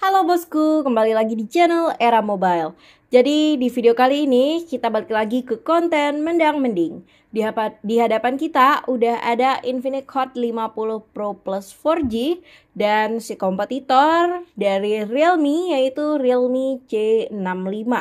Halo bosku, kembali lagi di channel Era Mobile. Jadi di video kali ini kita balik lagi ke konten mendang-mending. Di hadapan kita udah ada Infinix Hot 50 Pro Plus 4G dan si kompetitor dari Realme yaitu Realme C65.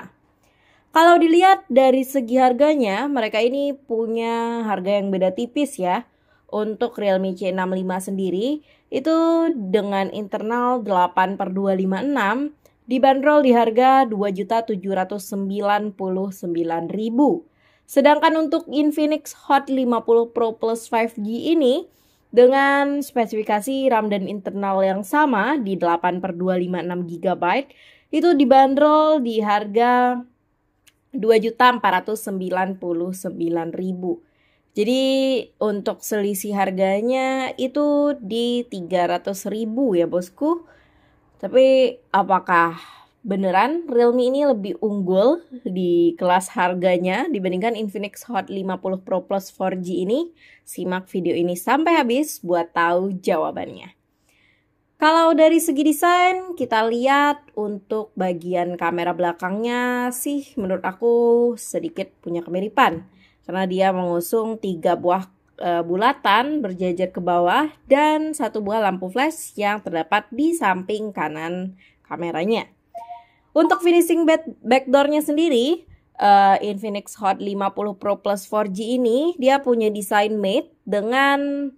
Kalau dilihat dari segi harganya, mereka ini punya harga yang beda tipis ya. Untuk Realme C65 sendiri, itu dengan internal 8/256 dibanderol di harga 2.799.000. Sedangkan untuk Infinix Hot 50 Pro Plus 5G ini dengan spesifikasi RAM dan internal yang sama di 8/256 GB itu dibanderol di harga 2.499.000. Jadi untuk selisih harganya itu di 300.000 ya bosku. Tapi apakah beneran Realme ini lebih unggul di kelas harganya dibandingkan Infinix Hot 50 Pro Plus 4G ini? Simak video ini sampai habis buat tahu jawabannya. Kalau dari segi desain, kita lihat untuk bagian kamera belakangnya sih menurut aku sedikit punya kemiripan. Karena dia mengusung 3 buah bulatan berjajar ke bawah dan 1 buah lampu flash yang terdapat di samping kanan kameranya. Untuk finishing backdoornya sendiri, Infinix Hot 50 Pro Plus 4G ini dia punya desain matte dengan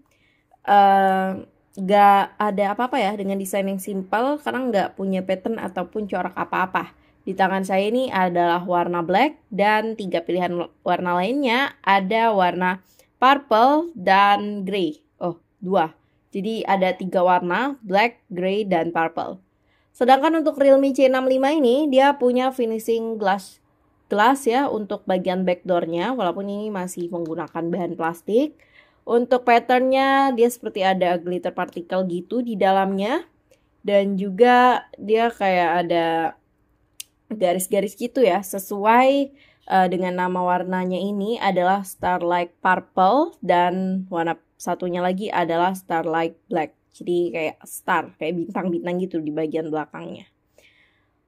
gak ada apa-apa ya, dengan desain yang simple karena nggak punya pattern ataupun corak apa-apa. Di tangan saya ini adalah warna black dan 3 pilihan warna lainnya ada warna purple dan grey. Oh, 2. Jadi ada 3 warna, black, grey, dan purple. Sedangkan untuk Realme C65 ini dia punya finishing glass ya untuk bagian backdoornya walaupun ini masih menggunakan bahan plastik. Untuk patternnya dia seperti ada glitter partikel gitu di dalamnya. Dan juga dia kayak ada garis-garis gitu ya. Sesuai dengan nama warnanya ini adalah Starlight Purple. Dan warna satunya lagi adalah Starlight Black. Jadi kayak star, kayak bintang-bintang gitu di bagian belakangnya.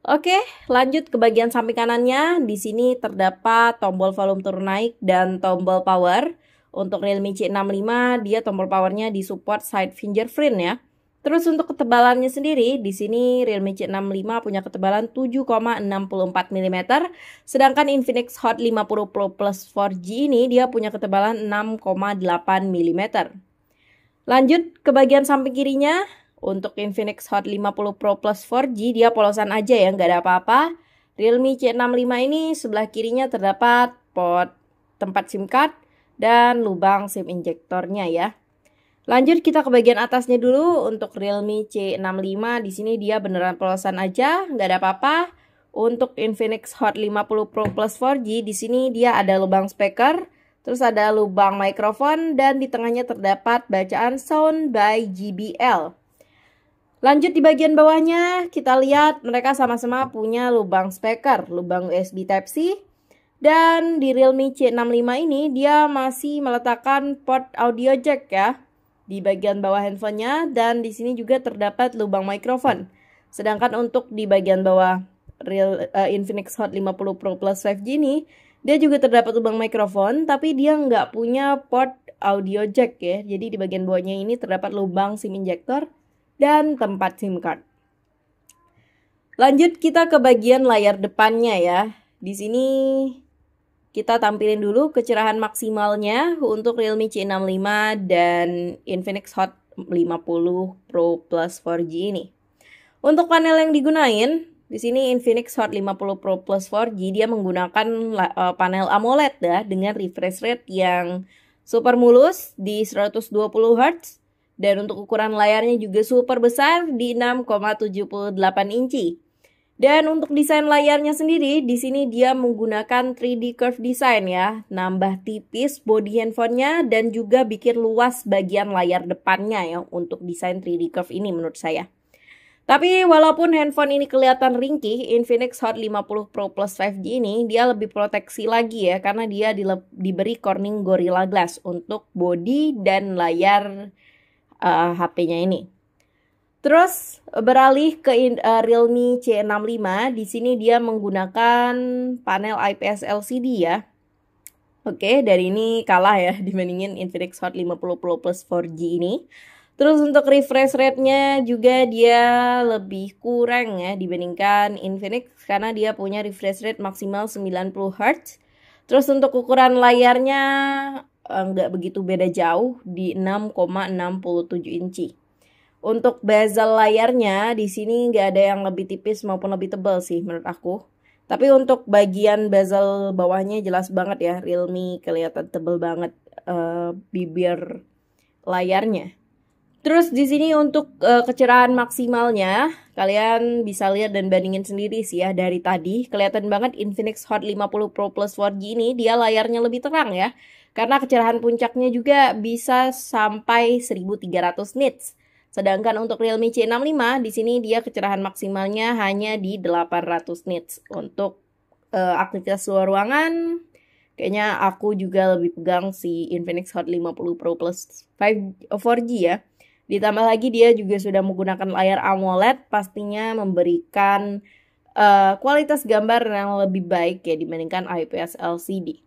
Oke, lanjut ke bagian samping kanannya. Di sini terdapat tombol volume turun naik dan tombol power. Untuk Realme C65 dia tombol powernya disupport side fingerprint ya. Terus untuk ketebalannya sendiri di sini Realme C65 punya ketebalan 7,64 mm, sedangkan Infinix Hot 50 Pro Plus 4G ini dia punya ketebalan 6,8 mm. Lanjut ke bagian samping kirinya. Untuk Infinix Hot 50 Pro Plus 4G dia polosan aja ya, nggak ada apa-apa. Realme C65 ini sebelah kirinya terdapat port tempat SIM card dan lubang SIM injektornya ya. Lanjut kita ke bagian atasnya dulu. Untuk Realme C65 di sini dia beneran polosan aja, nggak ada apa-apa. Untuk Infinix Hot 50 Pro Plus 4G di sini dia ada lubang speaker, terus ada lubang mikrofon dan di tengahnya terdapat bacaan sound by JBL. Lanjut di bagian bawahnya kita lihat mereka sama-sama punya lubang speaker, lubang USB Type-C. Dan di Realme C65 ini dia masih meletakkan port audio jack ya di bagian bawah handphonenya dan di sini juga terdapat lubang mikrofon. Sedangkan untuk di bagian bawah Infinix Hot 50 Pro Plus 5G ini dia juga terdapat lubang mikrofon tapi dia nggak punya port audio jack ya. Jadi di bagian bawahnya ini terdapat lubang SIM injektor dan tempat SIM card. Lanjut kita ke bagian layar depannya ya. Di sini kita tampilin dulu kecerahan maksimalnya untuk Realme C65 dan Infinix Hot 50 Pro Plus 4G ini. Untuk panel yang digunain, di sini Infinix Hot 50 Pro Plus 4G dia menggunakan panel AMOLED ya dengan refresh rate yang super mulus di 120 Hz dan untuk ukuran layarnya juga super besar di 6,78 inci. Dan untuk desain layarnya sendiri, di sini dia menggunakan 3D curve design ya. Nambah tipis body handphonenya dan juga bikin luas bagian layar depannya ya untuk desain 3D curve ini menurut saya. Tapi walaupun handphone ini kelihatan ringkih, Infinix Hot 50 Pro Plus 5G ini dia lebih proteksi lagi ya. Karena dia diberi Corning Gorilla Glass untuk body dan layar HP-nya ini. Terus beralih ke Realme C65, di sini dia menggunakan panel IPS LCD ya. Oke, dari ini kalah ya dibandingin Infinix Hot 50 Pro Plus 4G ini. Terus untuk refresh rate-nya juga dia lebih kurang ya dibandingkan Infinix karena dia punya refresh rate maksimal 90 Hz. Terus untuk ukuran layarnya nggak begitu beda jauh di 6,67 inci. Untuk bezel layarnya di sini nggak ada yang lebih tipis maupun lebih tebal sih menurut aku. Tapi untuk bagian bezel bawahnya jelas banget ya, Realme kelihatan tebal banget bibir layarnya. Terus di sini untuk kecerahan maksimalnya kalian bisa lihat dan bandingin sendiri sih ya dari tadi. Kelihatan banget Infinix Hot 50 Pro Plus 4G ini dia layarnya lebih terang ya. Karena kecerahan puncaknya juga bisa sampai 1300 nits. Sedangkan untuk Realme C65 di sini dia kecerahan maksimalnya hanya di 800 nits. Untuk aktivitas luar ruangan kayaknya aku juga lebih pegang si Infinix Hot 50 Pro Plus 4G ya. Ditambah lagi dia juga sudah menggunakan layar AMOLED, pastinya memberikan kualitas gambar yang lebih baik ya dibandingkan IPS LCD.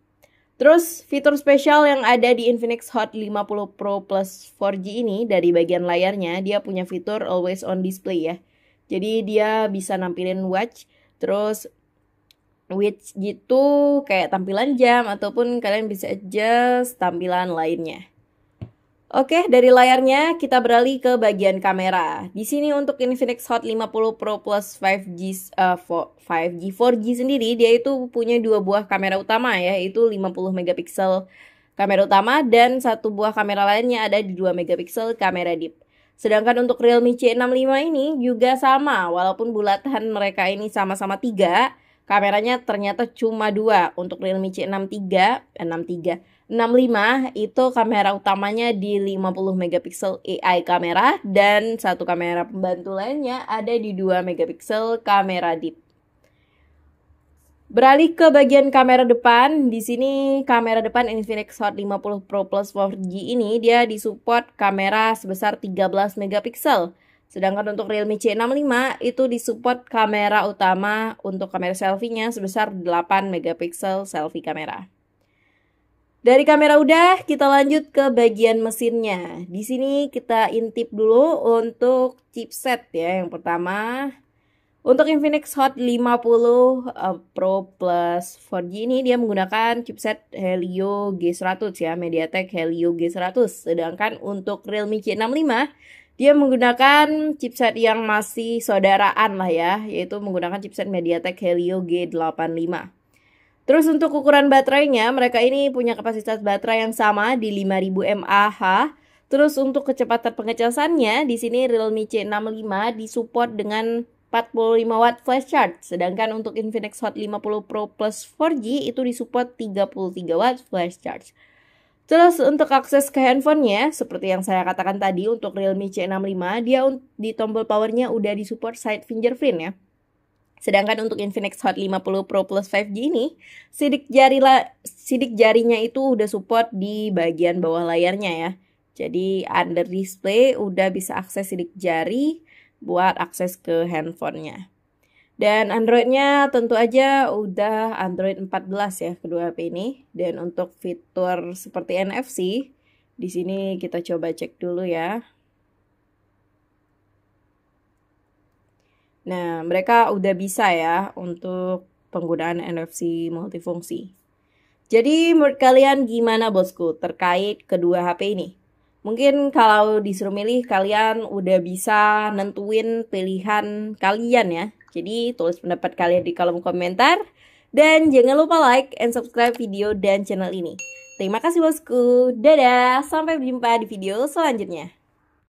Terus fitur spesial yang ada di Infinix Hot 50 Pro Plus 4G ini dari bagian layarnya dia punya fitur Always On Display ya. Jadi dia bisa nampilin watch, terus watch gitu kayak tampilan jam ataupun kalian bisa adjust tampilan lainnya. Oke, dari layarnya kita beralih ke bagian kamera. Di sini untuk Infinix Hot 50 Pro Plus 5G 4G sendiri dia itu punya dua buah kamera utama ya, yaitu 50 megapiksel kamera utama dan satu buah kamera lainnya ada di 2 megapiksel kamera deep. Sedangkan untuk Realme C65 ini juga sama, walaupun bulatan mereka ini sama-sama 3, kameranya ternyata cuma 2. Untuk Realme C65 itu kamera utamanya di 50 megapiksel AI kamera dan satu kamera pembantu lainnya ada di 2 megapiksel kamera deep. Beralih ke bagian kamera depan, di sini kamera depan Infinix Hot 50 Pro Plus 4G ini dia disupport kamera sebesar 13 megapiksel. Sedangkan untuk Realme C65 itu disupport kamera utama untuk kamera selfie-nya sebesar 8 megapiksel selfie kamera. Dari kamera udah, kita lanjut ke bagian mesinnya. Di sini kita intip dulu untuk chipset ya. Yang pertama, untuk Infinix Hot 50 Pro Plus 4G ini dia menggunakan chipset Helio G100 ya, MediaTek Helio G100. Sedangkan untuk Realme C65 dia menggunakan chipset yang masih saudaraan lah ya, yaitu menggunakan chipset MediaTek Helio G85. Terus untuk ukuran baterainya, mereka ini punya kapasitas baterai yang sama di 5000 mAh. Terus untuk kecepatan pengecasannya, di sini Realme C65 disupport dengan 45 watt flash charge. Sedangkan untuk Infinix Hot 50 Pro Plus 4G itu disupport 33 watt flash charge. Terus untuk akses ke handphonenya, seperti yang saya katakan tadi untuk Realme C65, dia di tombol powernya udah disupport side fingerprint ya. Sedangkan untuk Infinix Hot 50 Pro Plus 5G ini, sidik jarinya itu udah support di bagian bawah layarnya ya. Jadi under display udah bisa akses sidik jari buat akses ke handphonenya. Dan Android-nya tentu aja udah Android 14 ya kedua HP ini. Dan untuk fitur seperti NFC, di sini kita coba cek dulu ya. Nah, mereka udah bisa ya untuk penggunaan NFC multifungsi. Jadi menurut kalian gimana bosku terkait kedua HP ini? Mungkin kalau disuruh milih kalian udah bisa nentuin pilihan kalian ya. Jadi tulis pendapat kalian di kolom komentar. Dan jangan lupa like and subscribe video dan channel ini. Terima kasih bosku. Dadah, sampai berjumpa di video selanjutnya.